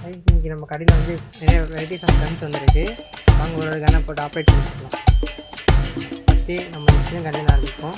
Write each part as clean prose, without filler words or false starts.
இன்றைக்கி நம்ம கடையில் வந்து நிறைய வெரைட்டிஸ் ஆஃப் கன்ஸ் வந்துருக்கு. வாங்க ஒரு கன்னை போட்டு ஆப்ரேட் பண்ணிக்கலாம். ஃபஸ்ட்டு நம்ம சின்ன கன்னில் ஆரம்பிப்போம்.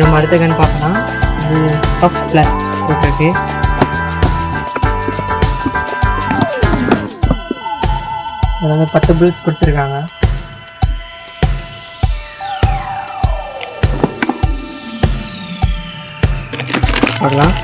நம்ம அடுத்த கன் பார்க்கலாம். இது பஃப் ப்ளஸ் போட்டிருக்கு. அதில் வந்து 10 புல்லட்ஸ் கொடுத்துருக்காங்க. பார்க்கலாம்.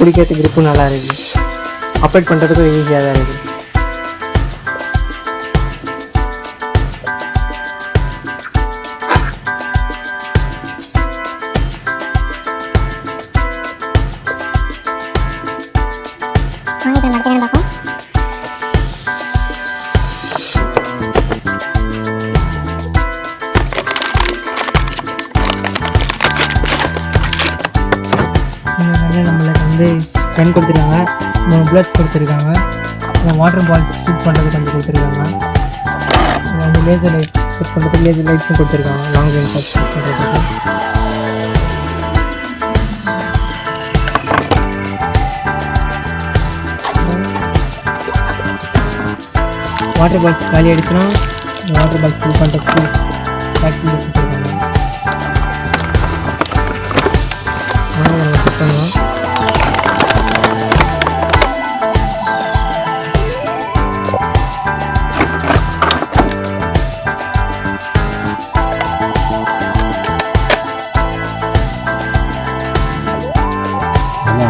பிடிக்கிறது கிரிப்பும் நல்லா இருக்குது. ஆப்ரேட் பண்ணுறதுக்கும் ஈஸியாக தான் இருக்குது. நம்மளுக்கு வந்து கன் கொடுத்துருக்காங்க, 3 புல்லட்ஸ் கொடுத்துருக்காங்க, வாட்டர் பால்ஸ் ஷூட் பண்ணுறதுக்கு கொஞ்சம் கொடுத்துருக்காங்க, வந்து லேசர் லைட் ஷூட் பண்ணுறதுக்கு லேசர் லைட்ஸும் கொடுத்துருக்காங்க, லாங் ரேஞ்ச் ஷாட் ஷூட் பண்ணுறதுக்கு. வாட்டர் பால்ஸ் காலி அடிச்சுன்னா வாட்டர் பால்ஸ் ஷூட் பண்ணுறதுக்கு பேக்ஸில் கொடுத்துருக்காங்க. செக் பண்ணலாம்.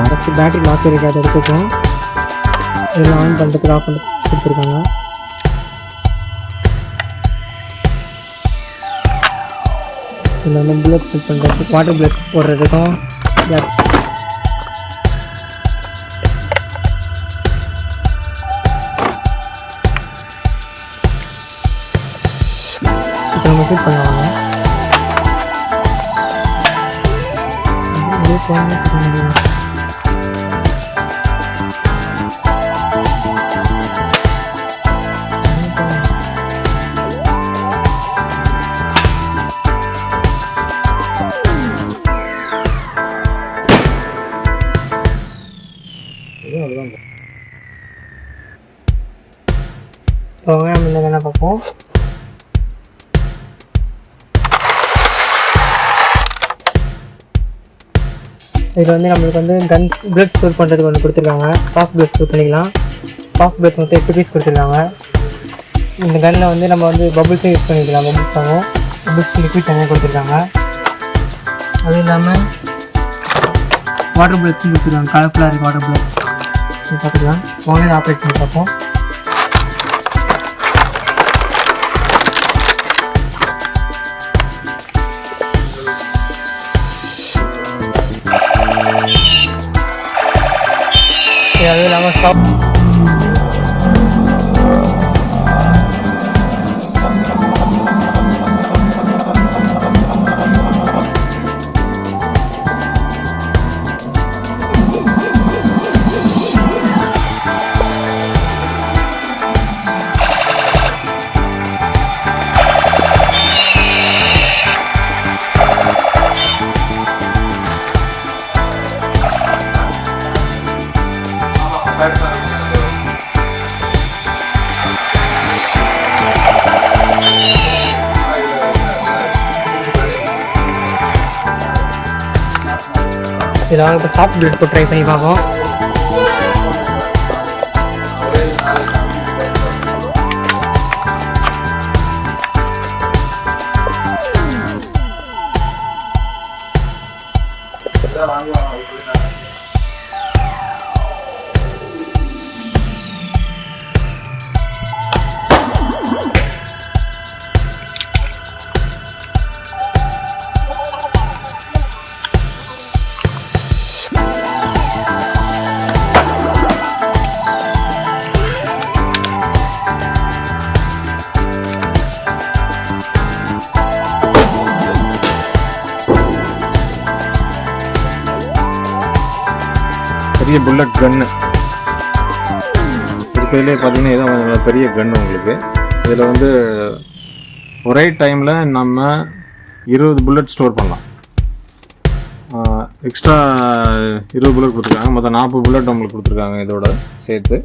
அரசு பேட்டரி லாக் இருக்காது எடுத்துக்கும். இதில் ஆன் பண்ணுறதுக்கு ஆஃப் பண்ணி கொடுத்துருக்காங்க. இதில் வந்து புல்லட் ஃபில் பண்ணுறதுக்கு வாட்டர் புல்லட் போடுறதுக்கும் இப்போ நம்ம ஃபிட் பண்ணுவாங்க. இப்போ நம்ம இந்த என்ன பார்ப்போம். இதில் வந்து நம்மளுக்கு வந்து கன் பிளட் ஸ்டோர் பண்ணுறதுக்கு ஒன்று கொடுத்துருக்காங்க. சாஃப்ட் பிளட் ஸ்டோர் பண்ணிக்கலாம். சாஃப்ட் பிளட் மொத்தம் 8 பீஸ் கொடுத்துருக்காங்க. இந்த கன்னில் வந்து நம்ம வந்து பபுள்ஸும் யூஸ் பண்ணிக்கலாம். பபுள்ஸ் ஆகும், பபுள்ஸ் லிக்விட் தனியாக கொடுத்துருக்காங்க. அதுவும் இல்லாமல் வாட்டர் புல்லட்ஸும் கொடுத்துருக்காங்க. கலர்ஃபுல்லாக இருக்குது வாட்டர் புல்லட்ஸ். பார்த்துக்கலாம். வாங்க ஆப்ரேட் பண்ணி பார்ப்போம். அது இல்லாமல் ஸ்டாப் இதில் வாங்க இப்போ சாஃப்ட் பிளட் போட்டு ட்ரை பண்ணி பார்ப்போம். பெரிய புல்லட் கன்னு இருக்கிறதுலே பார்த்தீங்கன்னா இதான் பெரிய கன்று உங்களுக்கு. இதில் வந்து ஒரே டைமில் நம்ம 20 புல்லட் ஸ்டோர் பண்ணலாம். எக்ஸ்ட்ரா 20 புல்லட் கொடுத்துருக்காங்க. மொத்தம் 40 புல்லட் உங்களுக்கு கொடுத்துருக்காங்க இதோட சேர்த்து.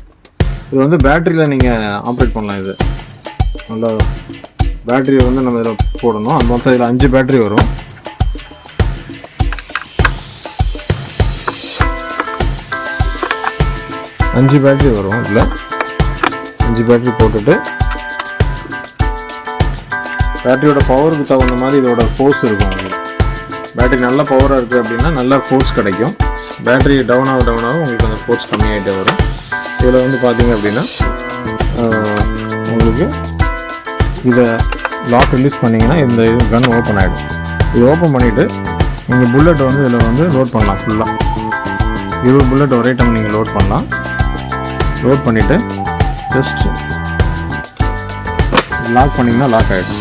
இது வந்து பேட்டரியில் நீங்கள் ஆப்ரேட் பண்ணலாம். இது நல்லா பேட்டரியை வந்து நம்ம இதில் போடணும். அந்த மொத்தம் இதில் 5 பேட்டரி வரும். அஞ்சு பேட்டரி வரும். இதில் 5 பேட்டரி போட்டுட்டு பேட்டரியோட பவருக்கு தகுந்த மாதிரி இதோட ஃபோர்ஸ் இருக்கும். உங்களுக்கு பேட்டரி நல்ல பவராக இருக்குது அப்படின்னா நல்ல ஃபோர்ஸ் கிடைக்கும். பேட்டரி டவுன் ஆக உங்களுக்கு அந்த ஃபோர்ஸ் கம்மியாகிட்டே வரும். இதில் வந்து பார்த்தீங்க அப்படின்னா உங்களுக்கு இதை லாக் ரிலீஸ் பண்ணிங்கன்னா இந்த கன் ஓப்பன் ஆகிடும். இது ஓப்பன் பண்ணிவிட்டு நீங்கள் புல்லட் வந்து இதில் வந்து லோட் பண்ணலாம். ஃபுல்லாக 20 புல்லட் ஒரே டைம் நீங்கள் லோட் பண்ணலாம். லோட் பண்ணிவிட்டு ஜஸ்ட் லாக் பண்ணிங்கன்னா லாக் ஆகிடும்.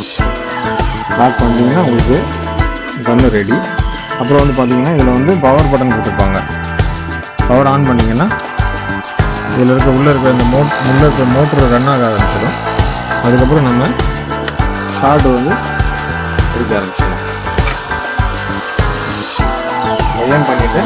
லாக் பண்ணிங்கன்னா உங்களுக்கு கன்று ரெடி. அப்புறம் வந்து பார்த்தீங்கன்னா இதில் வந்து பவர் பட்டன் கொடுத்துருப்பாங்க. பவர் ஆன் பண்ணிங்கன்னா இதில் உள்ளே இருக்கிற இந்த உள்ளே இருக்கிற மோட்டர் ரன் ஆக ஆரம்பிச்சிடும். அதுக்கப்புறம் நம்ம ஷார்ட் வந்து எடுக்க ஆரம்பிச்சிடும். எல்லாம் பண்ணிவிட்டு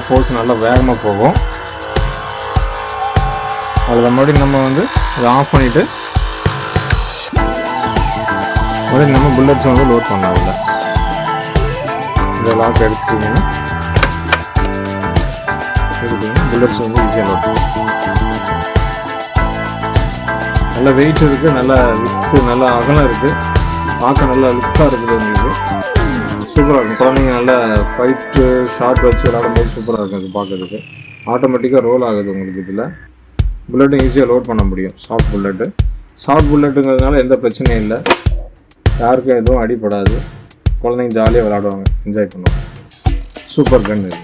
ஃபோர்ஸ் நல்லா வேகமாக போகும். அதில் மறுபடியும் நம்ம வந்து அதை ஆஃப் பண்ணிவிட்டு மறுபடியும் நம்ம புல்லட்ஸ் வந்து லோட் பண்ணலாம். அதில் இந்த லாக் எடுத்துட்டிங்கன்னா புல்லட்ஸ் வந்து ஈஸியாக லோட் பண்ணும். நல்ல வெயிட் இருக்குது, நல்ல லுக்கு, நல்ல அகலம் இருக்குது, பார்க்க நல்லா லுக்காக இருக்குது. உங்களுக்கு சூப்பராக இருக்கும். குழந்தைங்க நல்லா ஃபைட்டு ஷார்ட் வச்சு விளாடும்போது சூப்பராக இருக்கும். இது பார்க்குறதுக்கு ஆட்டோமேட்டிக்காக ரோல் ஆகுது உங்களுக்கு. இதில் புல்லட்டும் ஈஸியாக லோட் பண்ண முடியும். சாஃப்ட் புல்லட்டுங்கிறதுனால எந்த பிரச்சனையும் இல்லை. யாருக்கும் எதுவும் அடிப்படாது. குழந்தைங்க ஜாலியாக விளாடுவாங்க, என்ஜாய் பண்ணுவாங்க. சூப்பர் கன் இது.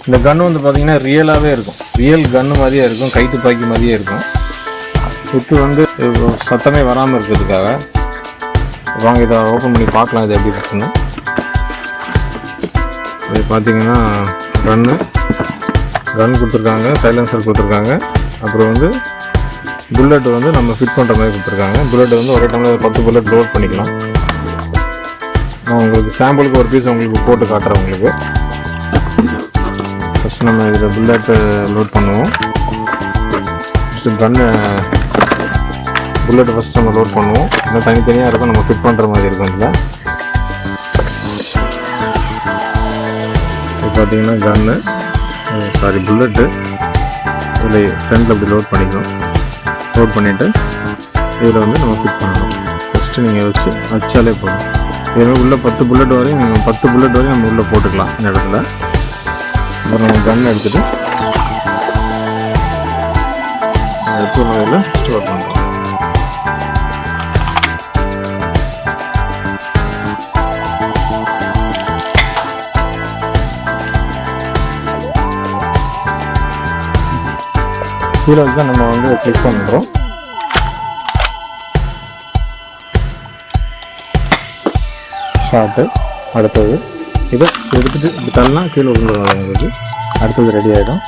இந்த கன்று வந்து பார்த்திங்கன்னா ரியலாகவே இருக்கும். ரியல் கன்று மாதிரியே இருக்கும். கை துப்பாக்கி மாதிரியே இருக்கும். சுற்று வந்து சத்தமே வராமல் இருக்கிறதுக்காக வாங்க இதை ஓப்பன் பண்ணி பார்க்கலாம். இது எப்படி இருக்குன்னு. இது பார்த்தீங்கன்னா கன் கொடுத்துருக்காங்க, சைலன்சர் கொடுத்துருக்காங்க. அப்புறம் வந்து புல்லட் வந்து நம்ம ஃபிட் பண்ணுற மாதிரி கொடுத்துருக்காங்க. புல்லட் வந்து ஒரே டைமில் 10 புல்லட் லோட் பண்ணிக்கலாம். நான் உங்களுக்கு சாம்பிளுக்கு ஒரு பீஸ் உங்களுக்கு போட்டு காட்டுறேன் உங்களுக்கு. ஃபஸ்ட் நம்ம இதில் புல்லெட்டு லோட் பண்ணுவோம். ஃபஸ்ட்டு கன்னு புல்லெட்டு ஃபஸ்ட் நம்ம லோட் பண்ணுவோம். இல்லை தனித்தனியாக இருக்கும், நம்ம ஃபிட் பண்ணுற மாதிரி இருக்கும். இதில் இப்போ பார்த்தீங்கன்னா கன்னு புல்லெட்டு இதில் ஃப்ரண்டில் அப்படி லோட் பண்ணிக்கணும். லோட் பண்ணிவிட்டு இதில் வந்து நம்ம ஃபிட் பண்ணணும். ஃபஸ்ட்டு நீங்கள் வச்சாலே போதும். இதுவே உள்ளே 10 புல்லெட் வரையும் நம்ம உள்ளே போட்டுக்கலாம் இந்த இடத்துல. அப்புறம் நம்ம கன் எடுத்துகிட்டு வகையில் ஸ்டோர் பண்ணுறோம். கீழே வச்சு நம்ம வந்து கிளிக் பண்ணுறோம். ஷார்ட்டு அடுத்தது இதை எடுத்துகிட்டு இப்படி தள்ளலாம் கீழே விழுந்துடும். உங்களுக்கு அடுத்தது ரெடி ஆகிடும்.